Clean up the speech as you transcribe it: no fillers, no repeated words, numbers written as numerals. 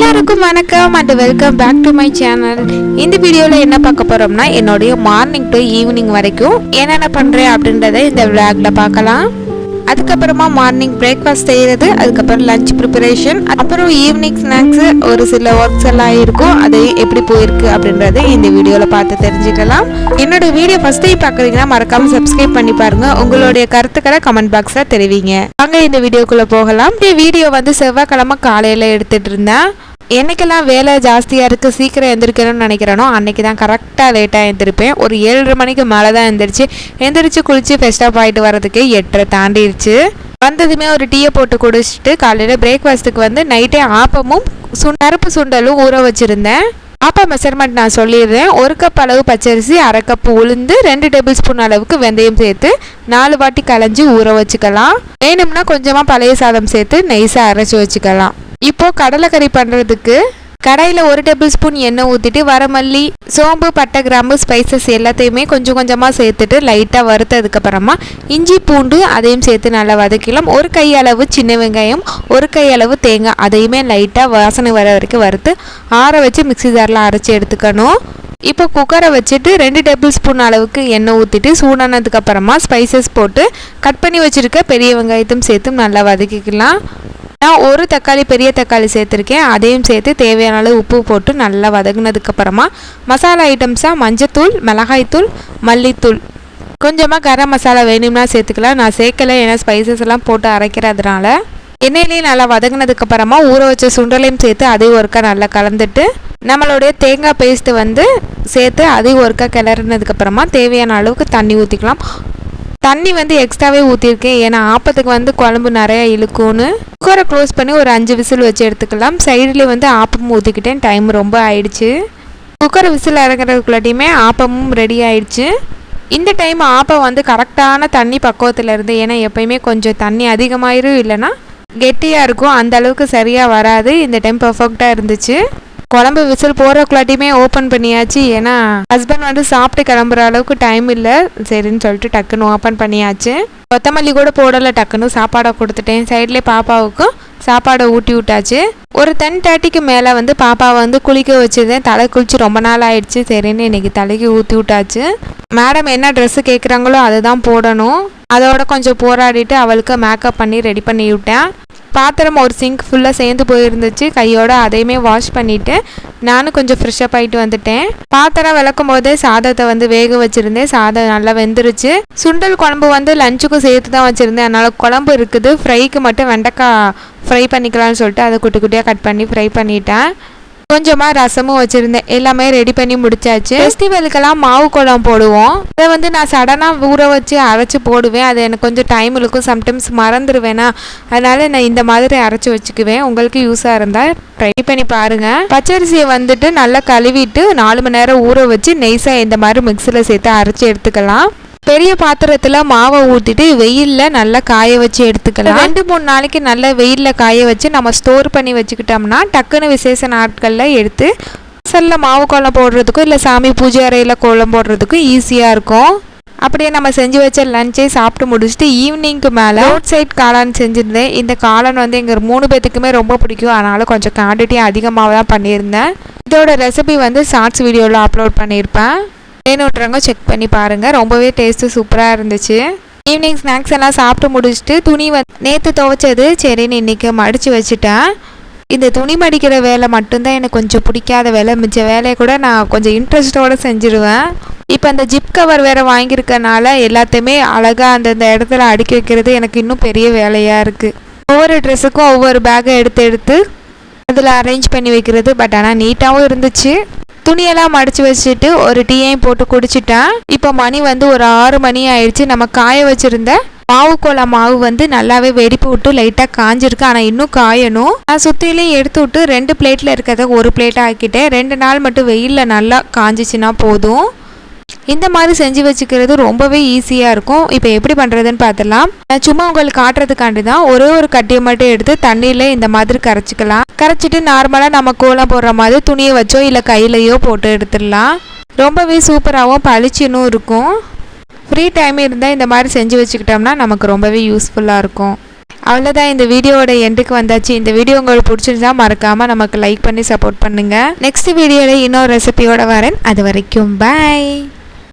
எல்லாருக்கும் வணக்கம் and welcome back to my channel. இந்த வீடியோவில் என்ன பார்க்க போறோம்னா என்னுடைய மார்னிங் டு ஈவினிங் வரைக்கும் என்னென்ன பண்ணுறேன் அப்படின்றத இந்த விளாக்ல பார்க்கலாம். அதுக்கப்புறமா மார்னிங் பிரேக்ஃபாஸ்ட் செய்கிறது, அதுக்கப்புறம் லஞ்ச் ப்ரிப்பரேஷன், அப்புறம் ஈவினிங் ஸ்நாக்ஸு, ஒரு சில ஒர்க்ஸ் எல்லாம் இருக்கும், அது எப்படி போயிருக்கு அப்படின்றத இந்த வீடியோவில் பார்த்து தெரிஞ்சுக்கலாம். என்னோட வீடியோ ஃபர்ஸ்ட் டைம் பார்க்குறீங்கன்னா மறக்காமல் சப்ஸ்கிரைப் பண்ணி பாருங்கள். உங்களுடைய கருத்துக்களை கமெண்ட் பாக்ஸில் தெரிவிங்க. வாங்க இந்த வீடியோக்குள்ளே போகலாம். இந்த வீடியோ வந்து செவ்வாய்க்கிழமை காலையில் எடுத்துகிட்டு இருந்தேன். என்னைக்கெல்லாம் வேலை ஜாஸ்தியாக இருக்குது, சீக்கிரம் எந்திரிக்கணும்னு நினைக்கிறேனோ அன்றைக்கி தான் கரெக்டாக லேட்டாக எழுந்திருப்பேன். ஒரு 7:30 மணிக்கு மேலே தான் எந்திரிச்சு குளித்து ஃப்ரெஷ்ஷாக ஆகிட்டு வரதுக்கு 8:30 தாண்டிடுச்சு. வந்ததுமே ஒரு டீயை போட்டு குடிச்சிட்டு காலையில் பிரேக்ஃபாஸ்ட்டுக்கு வந்து நைட்டே ஆப்பமும் கருப்பு சுண்டலும் ஊற வச்சுருந்தேன். ஆப்பா மெஷர்மெண்ட் நான் சொல்லிடுறேன். 1 கப் அளவு பச்சரிசி, 1/2 கப் உளுந்து, 2 டேபிள் ஸ்பூன் அளவுக்கு வெந்தயம் சேர்த்து 4 வாட்டி களைஞ்சி ஊற வச்சுக்கலாம். வேணும்னா கொஞ்சமாக பழைய சாதம் சேர்த்து நைஸாக அரைச்சி வச்சுக்கலாம். இப்போது கடலைக்கறி பண்ணுறதுக்கு கடாயில் 1 டேபிள் ஸ்பூன் எண்ணெய் ஊற்றிட்டு வரமல்லி, சோம்பு, பட்டை, கிராம்பு, ஸ்பைசஸ் எல்லாத்தையுமே கொஞ்சம் கொஞ்சமாக சேர்த்துட்டு லைட்டாக வறுத்ததுக்கப்புறமா இஞ்சி பூண்டு அதையும் சேர்த்து நல்லா வதக்கலாம். 1 கையளவு சின்ன வெங்காயம், 1 கையளவு தேங்காய் அதையுமே லைட்டாக வாசனை வர வரைக்கும் வறுத்து ஆற வச்சு மிக்ஸி ஜாரில் அரைச்சி எடுத்துக்கணும். இப்போ குக்கரை வச்சுட்டு 2 டேபிள் ஸ்பூன் அளவுக்கு எண்ணெய் ஊற்றிட்டு சூடானதுக்கப்புறமா ஸ்பைசஸ் போட்டு கட் பண்ணி வச்சுருக்க பெரிய வெங்காயத்தையும் சேர்த்து நல்லா வதக்கிக்கலாம். நான் 1 தக்காளி, பெரிய தக்காளி சேர்த்துருக்கேன். அதையும் சேர்த்து தேவையான அளவு உப்பு போட்டு நல்லா வதங்கினதுக்கப்புறமா மசாலா ஐட்டம்ஸாக மஞ்சத்தூள், மிளகாய்த்தூள், மல்லித்தூள், கொஞ்சமாக கரம் மசாலா வேணும்னா சேர்த்துக்கலாம். நான் சேர்க்கலை, ஏன்னா ஸ்பைசஸ் எல்லாம் போட்டு அரைக்கிறதுனால. எண்ணெயிலையும் நல்லா வதங்கினதுக்கப்புறமா ஊற வச்ச சுண்டலையும் சேர்த்து அதையும் ஒருக்கா நல்லா கலந்துட்டு நம்மளுடைய தேங்காய் பேஸ்ட்டு வந்து சேர்த்து அதையும் ஒருக்கா கிளறினதுக்கப்புறமா தேவையான அளவுக்கு தண்ணி ஊற்றிக்கலாம். தண்ணி வந்து எக்ஸ்ட்ராவே ஊற்றிருக்கேன், ஏன்னா ஆப்பத்துக்கு வந்து குழம்பு நிறையா இழுக்கும்னு. குக்கரை க்ளோஸ் பண்ணி ஒரு 5 விசில் வச்சு எடுத்துக்கலாம். சைட்லேயே வந்து ஆப்பமும் ஊற்றிக்கிட்டேன், டைம் ரொம்ப ஆயிடுச்சு. குக்கரை விசில் இறங்குறதுக்குள்ளாட்டியுமே ஆப்பமும் ரெடி ஆயிடுச்சு. இந்த டைம் ஆப்பம் வந்து கரெக்டான தண்ணி பக்குவத்தில் இருந்து, ஏன்னா எப்பயுமே கொஞ்சம் தண்ணி அதிகமாயிரும் இல்லைன்னா கெட்டியாக இருக்கும், அந்த அளவுக்கு சரியாக வராது. இந்த டைம் பர்ஃபெக்டாக இருந்துச்சு. குழம்பு விசில் போகிறக்குள்ளாட்டியுமே ஓப்பன் பண்ணியாச்சு, ஏன்னா ஹஸ்பண்ட் வந்து சாப்பிட்டு கிளம்புற அளவுக்கு டைம் இல்லை, சரின்னு சொல்லிட்டு டக்குன்னு ஓப்பன் பண்ணியாச்சு. கொத்தமல்லி கூட போடலை, டக்குன்னு சாப்பாடை கொடுத்துட்டேன். சைட்லேயே பாப்பாவுக்கும் சாப்பாடை ஊட்டி விட்டாச்சு. ஒரு 10:30க்கு மேலே வந்து பாப்பாவை வந்து குளிக்க வச்சுருந்தேன். தலை குளிச்சு ரொம்ப நாள் ஆயிடுச்சு, சரின்னு இன்றைக்கி தலைக்கு ஊற்றி விட்டாச்சு. மேடம் என்ன ட்ரெஸ்ஸு கேட்குறாங்களோ அதை தான் போடணும். அதோட கொஞ்சம் போராடிட்டு அவளுக்கு மேக்கப் பண்ணி ரெடி பண்ணி விட்டேன். பாத்திரம் ஒரு சிங்க் ஃபுல்லாக சேர்ந்து போயிருந்துச்சு, கையோட அதையுமே வாஷ் பண்ணிவிட்டு நானும் கொஞ்சம் ஃப்ரெஷ்ஷப் ஆகிட்டு வந்துட்டேன். பாத்திரம் விளக்கும் போதே சாதத்தை வந்து வேக வச்சுருந்தேன். சாதம் நல்லா வெந்துருச்சு. சுண்டல் குழம்பு வந்து லஞ்சுக்கும் சேர்த்து தான் வச்சுருந்தேன், அதனால் குழம்பு இருக்குது. ஃப்ரைக்கு மட்டும் வெண்டைக்காய் ஃப்ரை பண்ணிக்கலாம்னு சொல்லிட்டு அதை குட்டி குட்டியாக கட் பண்ணி ஃப்ரை பண்ணிட்டேன். கொஞ்சமாக ரசமும் வச்சுருந்தேன். எல்லாமே ரெடி பண்ணி முடிச்சாச்சு. ஃபெஸ்டிவலுக்கெல்லாம் மாவு குழம்பு போடுவோம். அதை வந்து நான் சடனாக ஊற வச்சு அரைச்சி போடுவேன். அது எனக்கு கொஞ்சம் டைம் இருக்கும், சம்டைம்ஸ் மறந்துடுவேனா, அதனால நான் இந்த மாதிரி அரைச்சி வச்சுக்குவேன். உங்களுக்கு யூஸாக இருந்தால் ட்ரை பண்ணி பாருங்கள். பச்சரிசியை வந்துட்டு நல்லா கழுவிட்டு 4 மணி நேரம் ஊற வச்சு நெய்ஸாக இந்த மாதிரி மிக்ஸியில் சேர்த்து அரைச்சி எடுத்துக்கலாம். பெரிய பாத்திரத்தில் மாவை ஊற்றிட்டு வெயிலில் நல்லா காய வச்சு எடுத்துக்கலாம். 2-3 நாளைக்கு நல்லா வெயிலில் காய வச்சு நம்ம ஸ்டோர் பண்ணி வச்சுக்கிட்டோம்னா டக்குன்னு விசேஷ நாட்களில் எடுத்து வாசலில் மாவு கோலம் போடுறதுக்கும் இல்லை சாமி பூஜை அறையில் கோலம் போடுறதுக்கும் ஈஸியாக இருக்கும். அப்படியே நம்ம செஞ்சு வச்ச லஞ்சை சாப்பிட்டு முடிச்சுட்டு ஈவினிங்க்கு மேலே ரோட் சைட் காளான் செஞ்சுருந்தேன். இந்த காளான் வந்து எங்கள் 3 பேத்துக்குமே ரொம்ப பிடிக்கும், அதனால் கொஞ்சம் குவான்டிட்டி அதிகமாக தான் பண்ணியிருந்தேன். இதோட ரெசிபி வந்து ஷார்ட்ஸ் வீடியோவில் அப்லோட் பண்ணியிருப்பேன், வேணுன்றவங்க செக் பண்ணி பாருங்கள். ரொம்பவே டேஸ்ட்டு சூப்பராக இருந்துச்சு. ஈவினிங் ஸ்நாக்ஸ் எல்லாம் சாப்பிட்டு முடிச்சுட்டு துணி நேற்று துவைச்சது சரின்னு இன்றைக்கி மடித்து வச்சுட்டேன். இந்த துணி மடிக்கிற வேலை மட்டும்தான் எனக்கு கொஞ்சம் பிடிக்காத வேலை, மிச்ச வேலையை கூட நான் கொஞ்சம் இன்ட்ரெஸ்ட்டோடு செஞ்சுருவேன். இப்போ அந்த ஜிப் கவர் வேறு வாங்கியிருக்கனால எல்லாத்தையுமே அழகாக அந்தந்த இடத்துல அடுக்கி வைக்கிறது எனக்கு இன்னும் பெரிய வேலையாக இருக்குது. ஒவ்வொரு ட்ரெஸ்ஸுக்கும் ஒவ்வொரு பேக்கை எடுத்து அதில் அரேஞ்ச் பண்ணி வைக்கிறது. பட் ஆனால் நீட்டாகவும் இருந்துச்சு. துணியெல்லாம் மடித்து வச்சுட்டு ஒரு டீயையும் போட்டு குடிச்சிட்டேன். இப்போ மணி வந்து ஒரு 6 மணி ஆயிடுச்சு. நம்ம காய வச்சுருந்த மாவு கோலம் மாவு வந்து நல்லாவே வெடிப்பு விட்டு லைட்டாக காஞ்சிருக்கு, ஆனால் இன்னும் காயணும். நான் சுற்றிலையும் எடுத்து விட்டு 2 பிளேட்டில் இருக்கிறத ஒரு பிளேட்டாக ஆக்கிட்டேன். 2 நாள் மட்டும் வெயிலில் நல்லா காஞ்சிச்சுன்னா போதும். இந்த மாதிரி செஞ்சு வச்சுக்கிறது ரொம்பவே ஈஸியாக இருக்கும். இப்போ எப்படி பண்ணுறதுன்னு பார்த்துடலாம். நான் சும்மா உங்களுக்கு காட்டுறதுக்காண்டி தான் ஒரு கட்டியை மட்டும் எடுத்து தண்ணியில் இந்த மாதிரி கரைச்சிக்கலாம். கரைச்சிட்டு நார்மலாக நம்ம கோலம் போடுற மாதிரி துணியை வச்சோ இல்லை கையிலையோ போட்டு எடுத்துடலாம். ரொம்பவே சூப்பராகவும் பளிச்சுன்னு இருக்கும். ஃப்ரீ டைம் இருந்தால் இந்த மாதிரி செஞ்சு வச்சுக்கிட்டோம்னா நமக்கு ரொம்பவே யூஸ்ஃபுல்லாக இருக்கும். அவ்வளோதான், இந்த வீடியோவோட எண்டுக்கு வந்தாச்சு. இந்த வீடியோ உங்களுக்கு பிடிச்சிருந்தா மறக்காமல் நமக்கு லைக் பண்ணி சப்போர்ட் பண்ணுங்கள். நெக்ஸ்ட் வீடியோவில் இன்னொரு ரெசிபியோட வரேன். அது வரைக்கும் பாய்.